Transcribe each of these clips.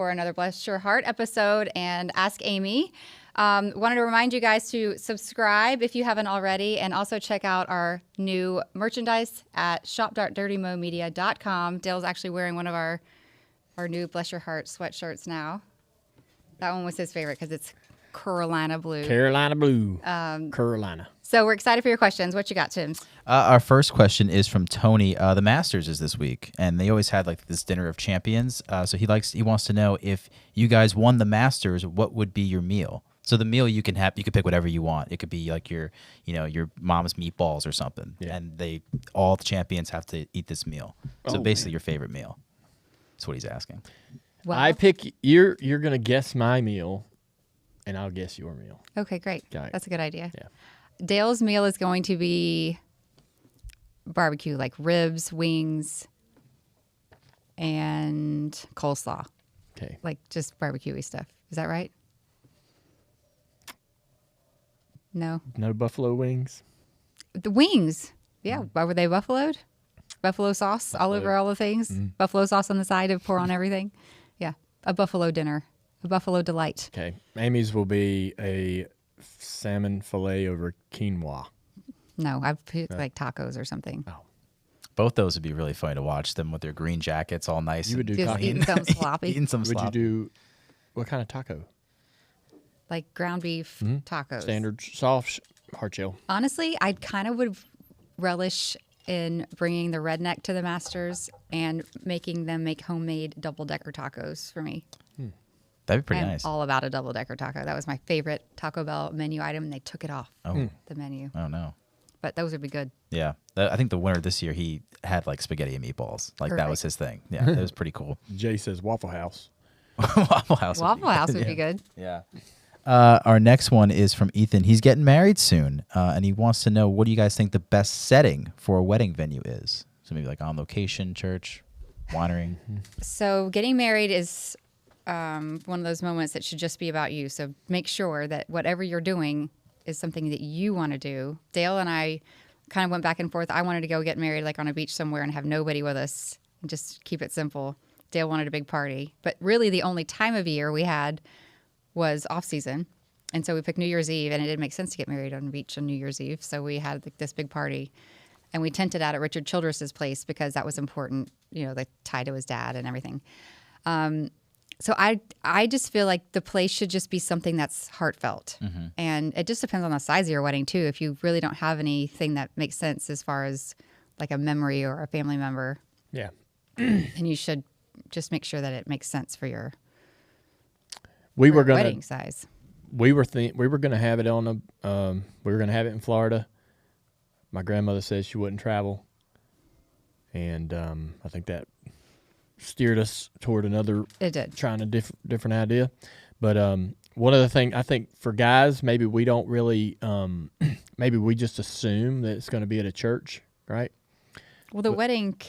for another Bless Your Heart episode and Ask Amy. Wanted to remind you guys to subscribe if you haven't already, and also check out our new merchandise at shop.dirtymomedia.com. Dale's actually wearing one of our new Bless Your Heart sweatshirts now. That one was his favorite because it's Carolina blue. Carolina blue. Carolina. So we're excited for your questions. What you got, Tim? Our first question is from Tony. The Masters is this week, and they always had like this dinner of champions. So he wants to know, if you guys won the Masters, what would be your meal? So the meal you could pick whatever you want. It could be like your mom's meatballs or something, and all the champions have to eat this meal. So basically, your favorite meal. That's what he's asking. Well, I pick you're gonna guess my meal, and I'll guess your meal. Okay, great. Okay. That's a good idea. Yeah. Dale's meal is going to be barbecue, like ribs, wings, and coleslaw. Okay. Like just barbecue-y stuff. Is that right? No. No buffalo wings. The wings. Yeah. Were they buffaloed? Buffalo sauce all over all the things. Buffalo sauce on the side to pour on everything. Yeah. A buffalo dinner. A buffalo delight. Okay. Amy's will be a salmon fillet over quinoa. No, I've picked like tacos or something. Oh. Both those would be really funny to watch, them with their green jackets, all nice. You would do Just eating some sloppy. Eating some Would sloppy. you do what kind of taco? Like ground beef tacos. Standard soft hard shell. Honestly, I kind of would relish in bringing the redneck to the Masters and making them make homemade double-decker tacos for me. That'd be pretty I'm nice. all about a double-decker taco. That was my favorite Taco Bell menu item, and they took it off the menu. Oh no. But those would be good. Yeah, I think the winner this year, he had like spaghetti and meatballs. Like that was his thing. Yeah, that was pretty cool. Jay says Waffle House. Waffle House. Waffle House would be good. Yeah. Our next one is from Ethan. He's getting married soon, and he wants to know, what do you guys think the best setting for a wedding venue is? So maybe like on location, church, winery. So getting married is one of those moments that should just be about you. So make sure that whatever you're doing is something that you want to do. Dale and I kind of went back and forth. I wanted to go get married like on a beach somewhere and have nobody with us and just keep it simple. Dale wanted a big party. But really the only time of year we had was off season. And so we picked New Year's Eve, and it didn't make sense to get married on the beach on New Year's Eve. So we had like this big party, and we tented out at Richard Childress's place because that was important, the tie to his dad and everything. So I just feel like the place should just be something that's heartfelt. And it just depends on the size of your wedding too. If you really don't have anything that makes sense as far as like a memory or a family member, Yeah. then you should just make sure that it makes sense for your We were gonna wedding size. we were gonna have it on we were gonna have it in Florida. My grandmother said she wouldn't travel, and I think that steered us toward another. It did. Trying a different idea, but one other thing I think for guys, maybe we don't really maybe we just assume that it's going to be at a church, right? Well, the wedding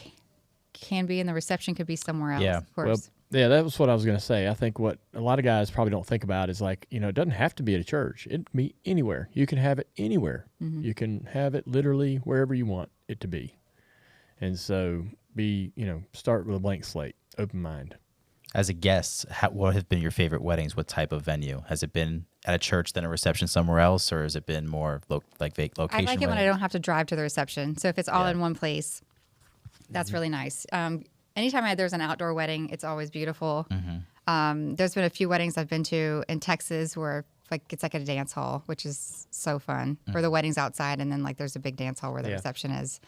can be, and the reception could be somewhere else. Yeah. Of course. Well, yeah, that was what I was going to say. I think what a lot of guys probably don't think about is like, it doesn't have to be at a church. It can be anywhere. You can have it anywhere. You can have it literally wherever you want it to be. And so start with a blank slate, open mind. As a guest, what have been your favorite weddings? What type of venue? Has it been at a church, then a reception somewhere else, or has it been more location? I like it when I wedding? don't have to drive to the reception. So if it's all in one place, that's really nice. Anytime there's an outdoor wedding, it's always beautiful. There's been a few weddings I've been to in Texas where it's like at a dance hall, which is so fun. Where the wedding's outside, and then there's a big dance hall where the reception is.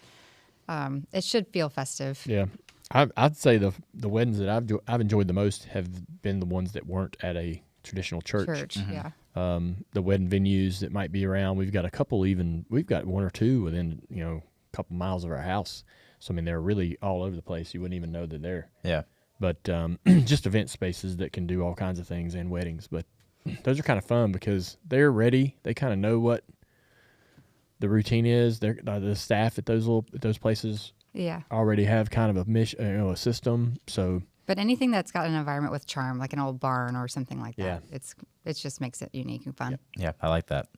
It should feel festive. Yeah, I'd say the weddings that I've enjoyed the most have been the ones that weren't at a traditional church. Yeah. The wedding venues that might be around, we've got a couple. We've got one or two within a couple miles of our house. So they're really all over the place. You wouldn't even know they're there. Yeah. But just event spaces that can do all kinds of things and weddings. But those are kind of fun because they're ready. They kind of know what the routine is. The staff at those places already have kind of a mission, a system. So, but anything that's got an environment with charm, like an old barn or something like that, Yeah. it just makes it unique and fun. Yeah, I like that.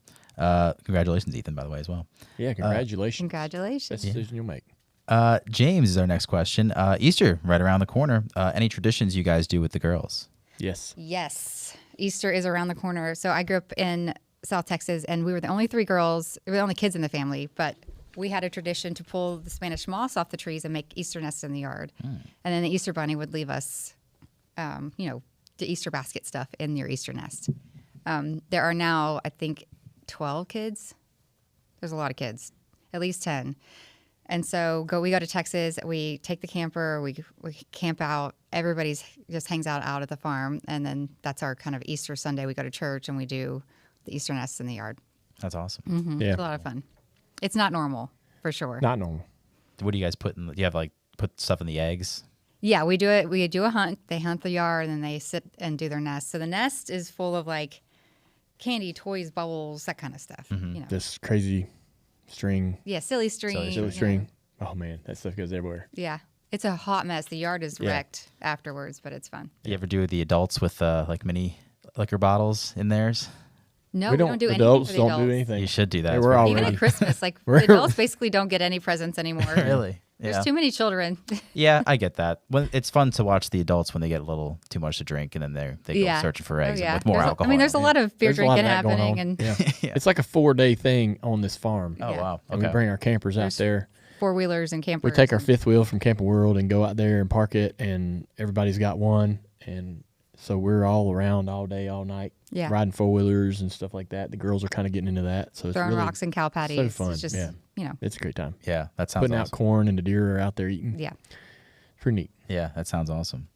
Congratulations, Ethan, by the way, as well. yeah, congratulations. Congratulations. That's the decision you'll make. James is our next question. Easter, right around the corner. Any traditions you guys do with the girls? Yes. Yes, Easter is around the corner. So I grew up in South Texas, and we were the only three girls. We were the only kids in the family, but we had a tradition to pull the Spanish moss off the trees and make Easter nests in the yard. And then the Easter bunny would leave us, the Easter basket stuff in your Easter nest. There are now, I think, 12 kids. There's a lot of kids, at least 10. And so we go to Texas, we take the camper, we camp out. Everybody's just hangs out at the farm. And then that's our kind of Easter Sunday. We go to church and we do the Easter nests in the yard. That's awesome. Yeah. It's a lot of fun. It's not normal, for sure. Not normal. What do you guys put in? Do you have like put stuff in the eggs? Yeah, we do it. We do a hunt. They hunt the yard and then they sit and do their nest. So the nest is full of like candy, toys, bubbles, that kind of stuff. You know. This crazy string. Yeah, silly string. Silly string. Oh, man. That stuff goes everywhere. Yeah. It's a hot mess. The yard is wrecked afterwards, but it's fun. You ever do the adults with like mini liquor bottles in theirs? No, we don't do anything adults for the don't adults. do anything. You should do that. They It's were very all Even ready. at Christmas, like We're- the adults basically don't get any presents anymore. Really? There's Yeah. too many children. Yeah, I get that. When it's fun to watch the adults when they get a little too much to drink, and then they go Yeah. searching for eggs Oh, yeah. with more There's alcohol. there's a lot of beer There's a lot drinking of that going happening, on. and Yeah. Yeah. It's like a 4-day thing on this farm. Oh Yeah. wow! And Okay. we bring our campers out there. four-wheelers and campers. We take our and- fifth wheel from Camping World and go out there and park it, and everybody's got one. And so we're all around all day, all night, Yeah. riding 4-wheelers and stuff like that. The girls are kind of getting into that. So it's throwing really, rocks and cow patties. so fun. It's just, Yeah. It's a great time. Yeah, that sounds Putting out awesome. corn and the deer are out there eating. Yeah. It's pretty neat. Yeah, that sounds awesome.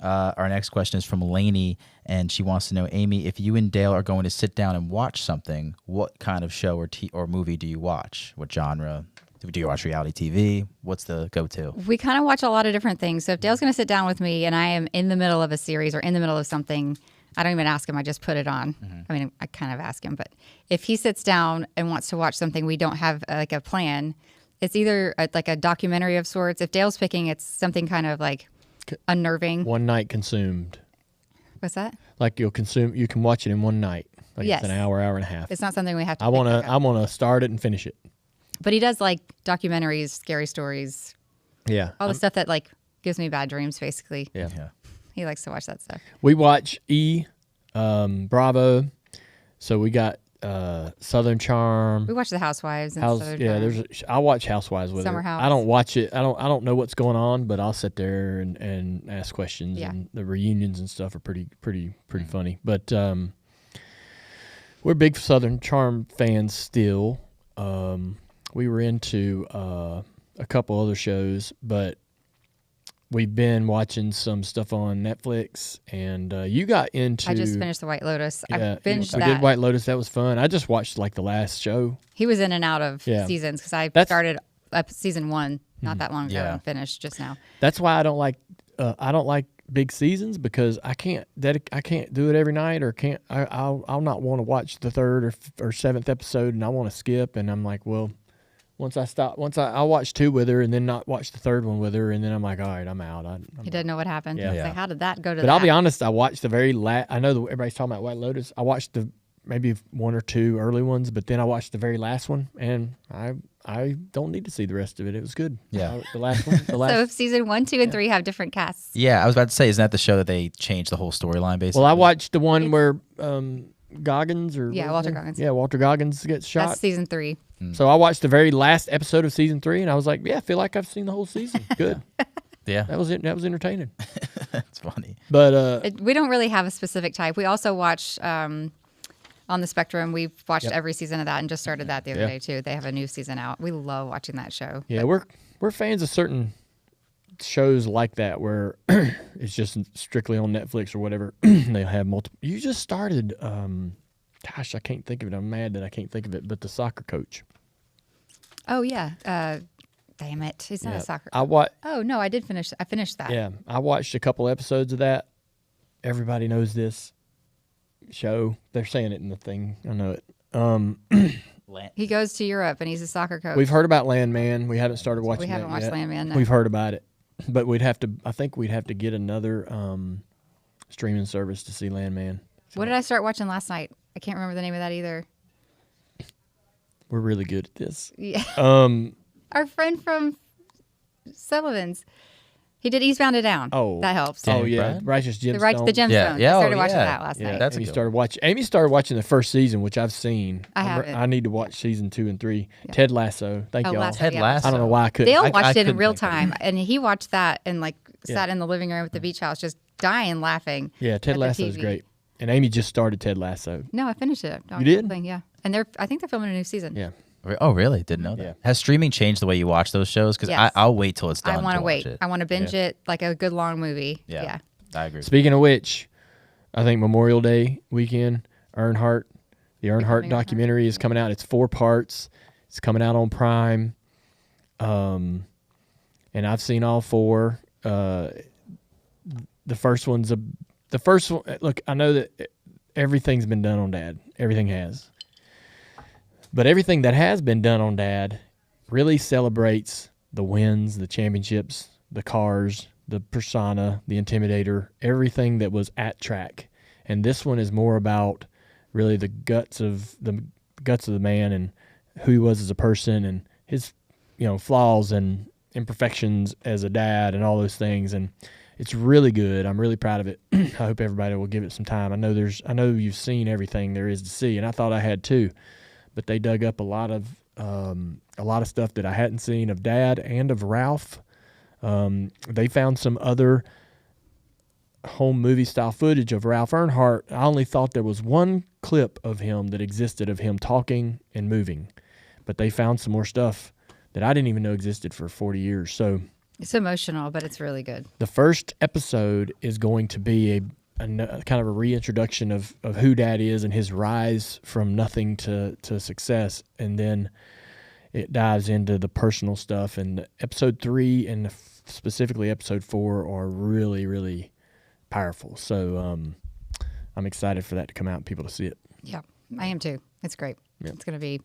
Our next question is from Lainey, and she wants to know, Amy, if you and Dale are going to sit down and watch something, what kind of show or movie do you watch? What genre? Do you watch reality TV? What's the go-to? We kind of watch a lot of different things. So if Dale's going to sit down with me and I am in the middle of a series or in the middle of something, I don't even ask him. I just put it on. I mean, I kind of ask him. But if he sits down and wants to watch something, we don't have like a plan. It's either like a documentary of sorts. If Dale's picking, it's something kind of like unnerving. One night consumed. What's that? Like you can watch it in one night. Like Yes. it's an hour and a half. It's not something we have to I pick back up. want to start it and finish it. But he does like documentaries, scary stories, Yeah. all the stuff that like gives me bad dreams, basically. Yeah. Yeah. He likes to watch that stuff. We watch Bravo. So we got Southern Charm. We watch The Housewives. And House, Southern yeah, Charm. I watch Housewives with Summer her. House. I don't watch it. I don't know what's going on, but I'll sit there and ask questions. Yeah. And the reunions and stuff are pretty funny. But we're big Southern Charm fans still. We were into a couple other shows, but we've been watching some stuff on Netflix. And you got into. I just finished The White Lotus. I binged we that. did White Lotus. That was fun. I just watched like the last show. He was in and out of Yeah. seasons because I That's- started season 1 not that long ago Yeah. and finished just now. That's why I don't like big seasons because I can't do it every night or I'll not want to watch the third or seventh episode and I want to skip and I'm like, well, I'll watch 2 with her and then not watch the third one with her and then I'm like, all right, I'm out. He didn't know what happened. Yeah. It's Yeah. like, how did that go to But that? I'll be honest, I watched the very last. I know that everybody's talking about White Lotus. I watched maybe 1 or 2 early ones, but then I watched the very last one and I don't need to see the rest of it. It was good. Yeah. The last one. The last. So if season 1, 2, and 3 have different casts. Yeah, I was about to say, isn't that the show that they changed the whole storyline basically? Well, I watched the one where Goggins or Yeah, what was Walter his name? Goggins. Yeah, Walter Goggins gets shot. That's season 3. So I watched the very last episode of season 3, and I was like, "Yeah, I feel like I've seen the whole season. Good. Yeah, That was it. That was entertaining." that's funny. But We don't really have a specific type. We also watch on the Spectrum. We've watched every season of that and just started that the other Yeah. day too. They have a new season out. We love watching that show. yeah, we're fans of certain shows like that where it's just strictly on Netflix or whatever. They have multiple. You just started. Gosh, I can't think of it. I'm mad that I can't think of it. But the soccer coach. Oh yeah. Damn it. He's not Yeah. a soccer. I Oh no, I did finish. I finished that. Yeah, I watched a couple episodes of that. Everybody knows this show. They're saying it in the thing. I know it. He goes to Europe and he's a soccer coach. We've heard about Landman. We haven't started watching. We haven't that watched yet. Landman, no. We've heard about it, but I think we'd have to get another streaming service to see Landman. What did I start watching last night? I can't remember the name of that either. We're really good at this. Yeah. Um, Our friend from Sullivan's. He did Eastbound and Down. Oh. That helps. Oh Danny yeah, Bryan? Righteous Gemstones. The Gemstones. Yeah, yeah, I started oh, watching yeah. that last Yeah, night. That's a Amy good started watching. Amy started watching the first season, which I've seen. I haven't. I need to watch season 2 and 3. Ted Lasso. Thank y'all. Lasso, Ted yeah. Lasso. I don't know why I couldn't. Dale I watched it in couldn't real think of it. time, and he watched that and Yeah. sat in the living room at the beach house just dying laughing. Yeah, Ted at the Lasso is TV. great. And Amy just started Ted Lasso. No, I finished it. You did? Yeah. And I think they're filming a new season. Yeah. Oh, really? Didn't know that. Yeah. Has streaming changed the way you watch those shows? Because Yes. I'll wait till it's done. I want to watch wait. it. I want to binge it like a good long movie. Yeah. I agree. Speaking of which, I think Memorial Day weekend, the Earnhardt Becoming documentary is coming out. It's 4 parts. It's coming out on Prime. And I've seen all 4. The first one. Look, I know that everything's been done on Dad. Everything has. But everything that has been done on Dad really celebrates the wins, the championships, the cars, the persona, the intimidator, everything that was at track. And this one is more about really the guts of the man and who he was as a person and his, flaws and imperfections as a dad and all those things. And it's really good. I'm really proud of it. I hope everybody will give it some time. I know you've seen everything there is to see, and I thought I had too. But they dug up a lot of stuff that I hadn't seen of Dad and of Ralph. They found some other home movie style footage of Ralph Earnhardt. I only thought there was one clip of him that existed of him talking and moving, but they found some more stuff that I didn't even know existed for 40 years. So It's emotional, but it's really good. the first episode is going to be a kind of a reintroduction of who Dad is and his rise from nothing to success. And then it dives into the personal stuff. And episode 3 and specifically episode 4 are really, really powerful. So I'm excited for that to come out and people to see it. Yeah, I am too. It's great. Yeah. It's going to be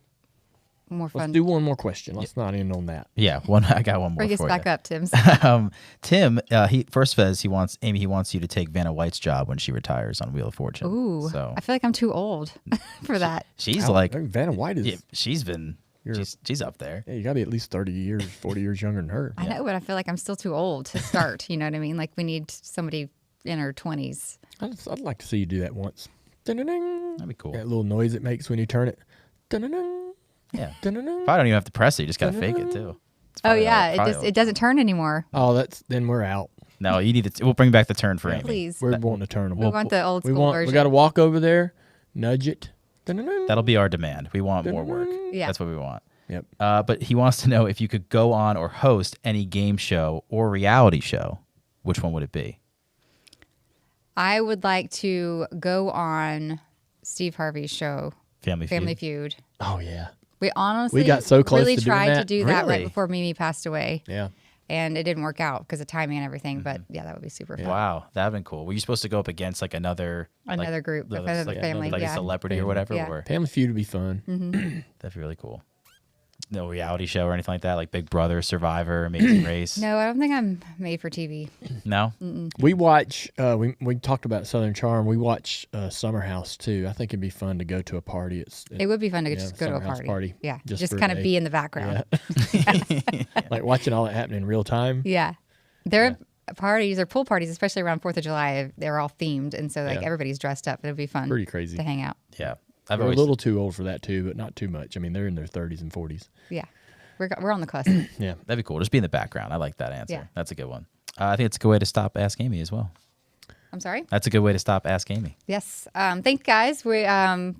more fun. Let's do one more question. Let's not end on that. Yeah, I got one more Bring us for back you. up, Tim. Tim, he first says he wants you to take Vanna White's job when she retires on Wheel of Fortune. Ooh, So I feel like I'm too old for that. she's I like, think Vanna White is. yeah, she's up there. Yeah, you got to be at least 30 years, 40 years younger than her. I know, but I feel like I'm still too old to start. You know what I mean? Like we need somebody in her 20s. I'd like to see you do that once. Dun-dun-dun. That'd be cool. That little noise it makes when you turn it. Dun-dun-dun. Yeah. Dun-dun-dun. Probably don't even have to press it. You just gotta fake it too. It's Oh probably yeah, probably it doesn't turn anymore. Oh, then we're out. No, you need to. We'll bring back the turn for Amy. Please, We're wanting to turn them. we want the old school version. We got to walk over there, nudge it. Dun-dun-dun. That'll be our demand. We want more work. Yeah. That's what we want. Yep. But he wants to know if you could go on or host any game show or reality show, which one would it be? I would like to go on Steve Harvey's show, Family Feud. Oh yeah. We honestly got so close really to doing tried to that. do that Really? right before Mimi passed away, Yeah. and it didn't work out because of timing and everything. But yeah, that would be super fun. Wow, that'd been cool. Were you supposed to go up against like another Group, like, another like, family, like yeah. a celebrity or Family. whatever? Yeah. Or Family Feud would be fun. that'd be really cool. No reality show or anything like that, like Big Brother, Survivor, Amazing Race. No, I don't think I'm made for TV. No? We watch. We talked about Southern Charm. We watch Summer House too. I think it'd be fun to go to a party. It would be fun to Yeah, just go to a Summer House party. party. Yeah, Just just for a kind of day. be in the background. Yeah. Like watching all that happen in real time. Yeah. Their parties or pool parties, especially around 4th of July, they're all themed. And so like Yeah. everybody's dressed up. It'll be fun Pretty crazy. to hang out. Yeah. They're a little too old for that too, but not too much. I mean, they're in their 30s and 40s. Yeah. We're on the cusp. Yeah. That'd be cool. Just be in the background. I like that answer. Yeah. That's a good one. I think it's a good way to stop Ask Amy as well. I'm sorry? That's a good way to stop Ask Amy. Yes. Thanks, guys. We had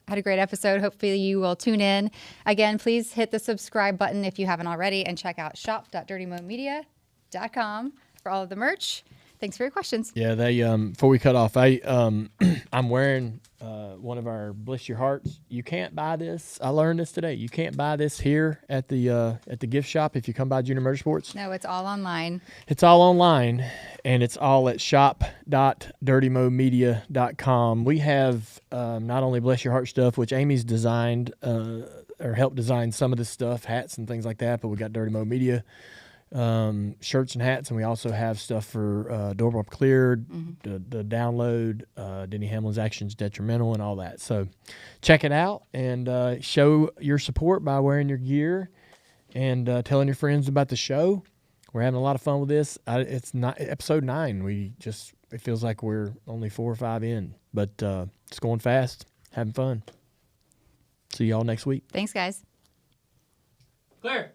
a great episode. Hopefully you will tune in. Again, please hit the subscribe button if you haven't already and check out shop.dirtymomedia.com for all of the merch. Thanks for your questions. Yeah, they before we cut off, I'm wearing one of our Bless Your Hearts. You can't buy this. I learned this today. You can't buy this here at the gift shop if you come by Junior Motorsports. No, it's all online. It's all online, and it's all at shop.dirtymomedia.com. We have not only Bless Your Heart stuff, which Amy's designed or helped design some of this stuff, hats and things like that, but we got Dirty Mo Media shirts and hats, and we also have stuff for Doorbell Cleared, the download, Denny Hamlin's Actions Detrimental, and all that. So check it out and show your support by wearing your gear and telling your friends about the show. we're having a lot of fun with this. It's not episode 9. It feels like we're only 4 or 5 in, but it's going fast, having fun. See y'all next week. Thanks, guys. Clear.